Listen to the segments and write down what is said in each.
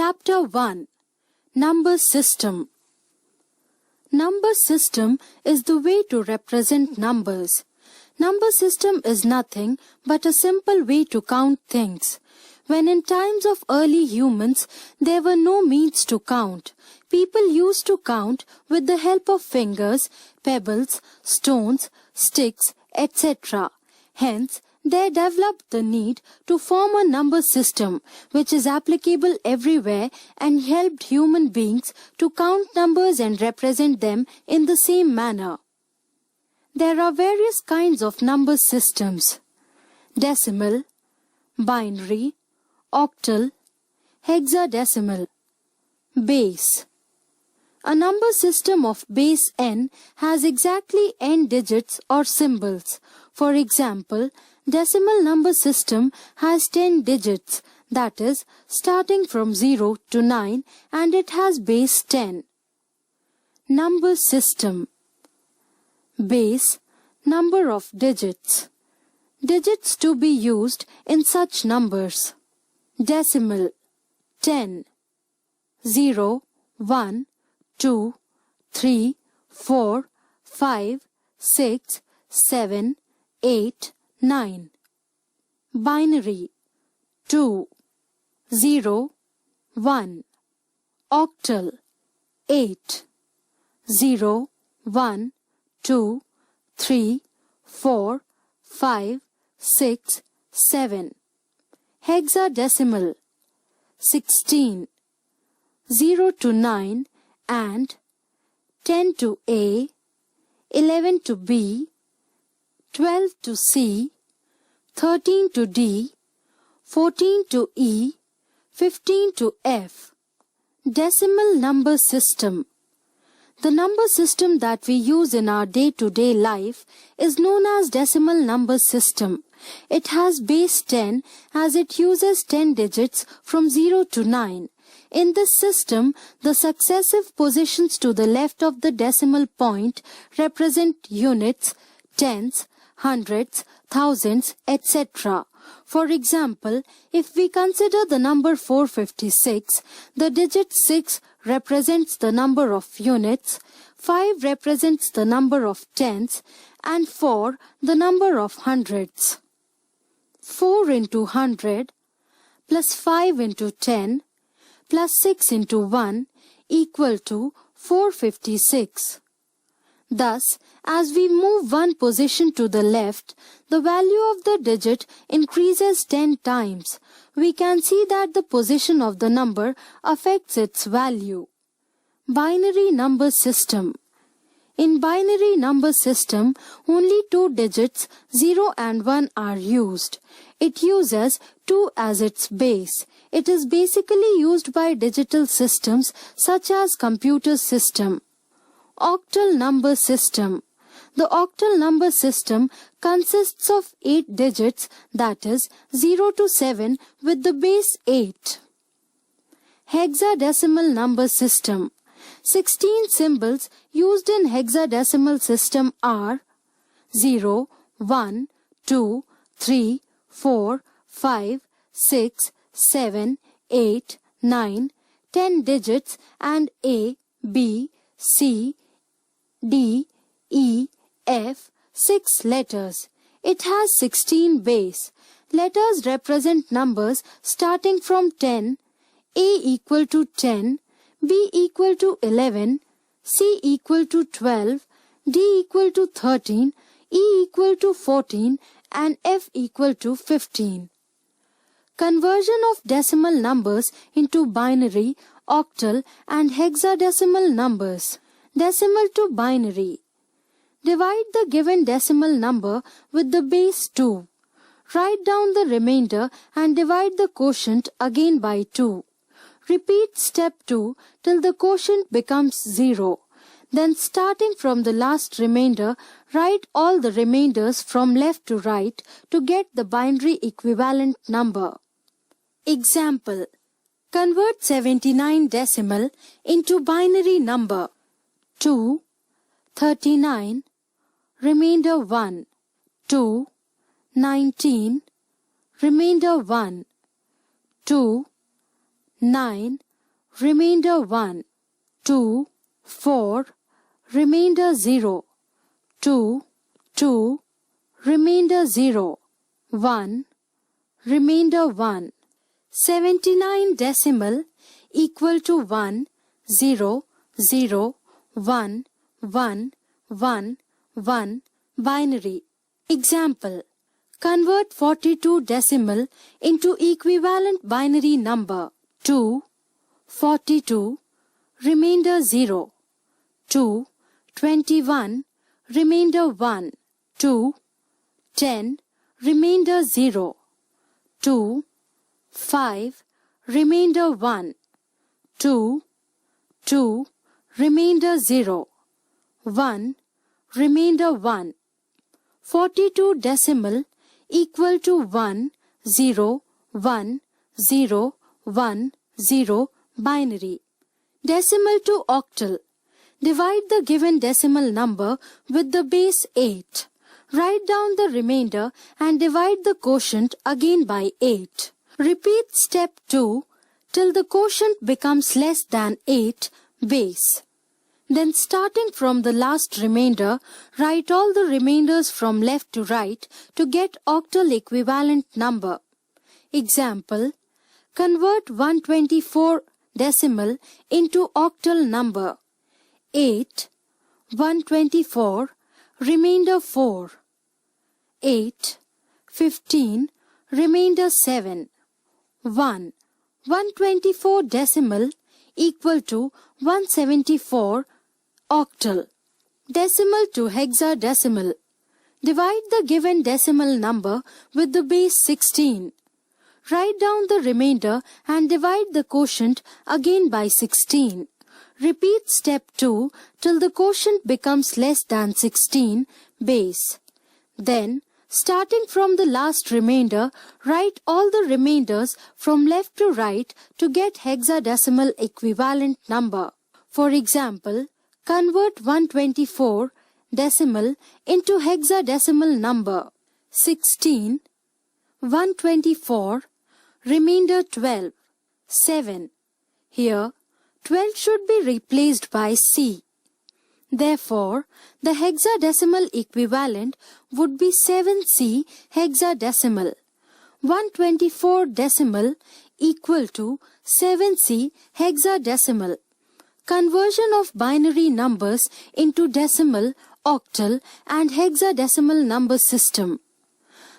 Chapter 1. Number System. Number system is the way to represent numbers. Number system is nothing but a simple way to count things. When in times of early humans, there were no means to count. People used to count with the help of fingers, pebbles, stones, sticks, etc. Hence, they developed the need to form a number system which is applicable everywhere and helped human beings to count numbers and represent them in the same manner. There are various kinds of number systems: decimal, binary, octal, hexadecimal. Base. A number system of base n has exactly n digits or symbols. For example, decimal number system has 10 digits, that is, starting from 0 to 9, and it has base 10. Number system. Base, number of digits. Digits to be used in such numbers: decimal, 10, 0, 1, 2, 3, 4, 5, 6, 7, 8, 9. Binary, 2, 0, 1. Octal, 8, 0, 1, 2, 3, 4, 5, 6, 7. Hexadecimal, 16, 0 to 9 and 10 to A, 11 to B, 12 to C, 13 to D, 14 to E, 15 to F. Decimal number system. The number system that we use in our day-to-day life is known as decimal number system. It has base 10 as it uses 10 digits from 0 to 9. In this system, the successive positions to the left of the decimal point represent units, tens, hundreds, thousands, etc. For example, if we consider the number 456, the digit 6 represents the number of units, 5 represents the number of tens, and 4 the number of hundreds. 4 into 100 plus 5 into 10 plus 6 into 1 equal to 456. Thus, as we move one position to the left, the value of the digit increases 10 times. We can see that the position of the number affects its value. Binary number system. In binary number system, only two digits 0 and 1 are used. It uses 2 as its base. It is basically used by digital systems such as computer system. Octal number system. The octal number system consists of 8 digits, that is 0 to 7 with the base 8. Hexadecimal number system. 16 symbols used in hexadecimal system are 0, 1, 2, 3, 4, 5, 6, 7, 8, 9, 10 digits and A, B, C, D, E, F, 6 letters. It has 16 base. Letters represent numbers starting from 10, A equal to 10, B equal to 11, C equal to 12, D equal to 13, E equal to 14, and F equal to 15. Conversion of decimal numbers into binary, octal, and hexadecimal numbers. Decimal to binary. Divide the given decimal number with the base 2. Write down the remainder and divide the quotient again by 2. Repeat step 2 till the quotient becomes 0. Then starting from the last remainder, write all the remainders from left to right to get the binary equivalent number. Example. Convert 79 decimal into binary number. 2, 39, remainder 1, 2, 19, remainder 1, 2, 9, remainder 1, 2, 4, remainder 0, 2, 2, remainder 0, 1, remainder 1. 79 decimal equal to 1, 0, 0, 1, 1, 1, 1, binary. Example. Convert 42 decimal into equivalent binary number. 2, 42, remainder 0, 2, 21, remainder 1, 2, 10, remainder 0, 2, 5, remainder 1, 2, 2, remainder 0, 1, remainder 1. 42 decimal equal to 1, 0, 1, 0, 1, 0, binary. Decimal to octal. Divide the given decimal number with the base 8. Write down the remainder and divide the quotient again by 8. Repeat step 2 till the quotient becomes less than 8 base. Then starting from the last remainder, write all the remainders from left to right to get octal equivalent number. Example. Convert 124 decimal into octal number. 8, 124, remainder 4. 8, 15, remainder 7. 1, 124 decimal equal to 174 octal. Decimal to hexadecimal. Divide the given decimal number with the base 16. Write down the remainder and divide the quotient again by 16. Repeat step 2 till the quotient becomes less than 16 base. Then, starting from the last remainder, write all the remainders from left to right to get hexadecimal equivalent number. For example, convert 124 decimal into hexadecimal number. 16, 124, remainder 12, 7. Here, 12 should be replaced by C. Therefore, the hexadecimal equivalent would be 7C hexadecimal. 124 decimal equal to 7C hexadecimal. Conversion of binary numbers into decimal, octal and hexadecimal number system.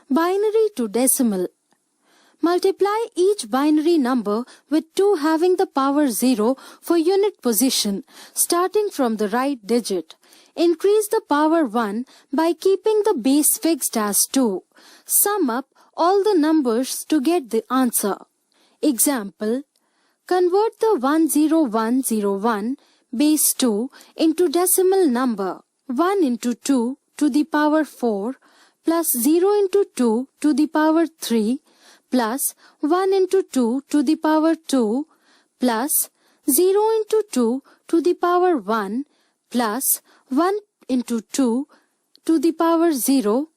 Binary to decimal. Multiply each binary number with 2 having the power 0 for unit position, starting from the right digit. Increase the power 1 by keeping the base fixed as 2. Sum up all the numbers to get the answer. Example. Convert the 10101 base 2 into decimal number. 1 into 2 to the power 4 plus 0 into 2 to the power 3 plus 1 into 2 to the power 2 plus 0 into 2 to the power 1 plus 1 into 2 to the power 0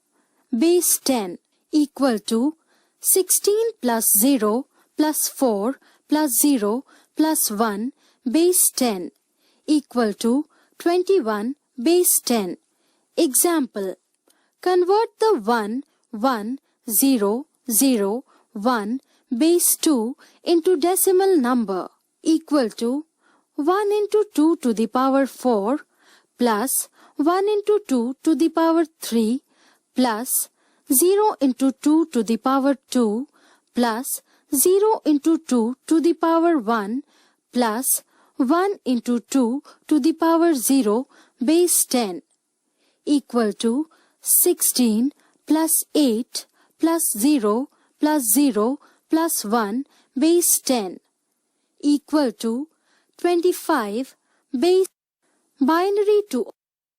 base 10 equal to 16 plus 0 plus 4 plus 0 plus 1 base 10 equal to 21 base 10. Example. Convert the 1, 1, 0, 0, 1 base 2 into decimal number equal to 1 into 2 to the power 4 plus 1 into 2 to the power 3 plus 0 into 2 to the power 2 plus 0 into 2 to the power 1 plus 1 into 2 to the power 0 base 10 equal to 16 plus 8 plus 0 plus 0 plus 1 base 10 equal to 25 base. Binary to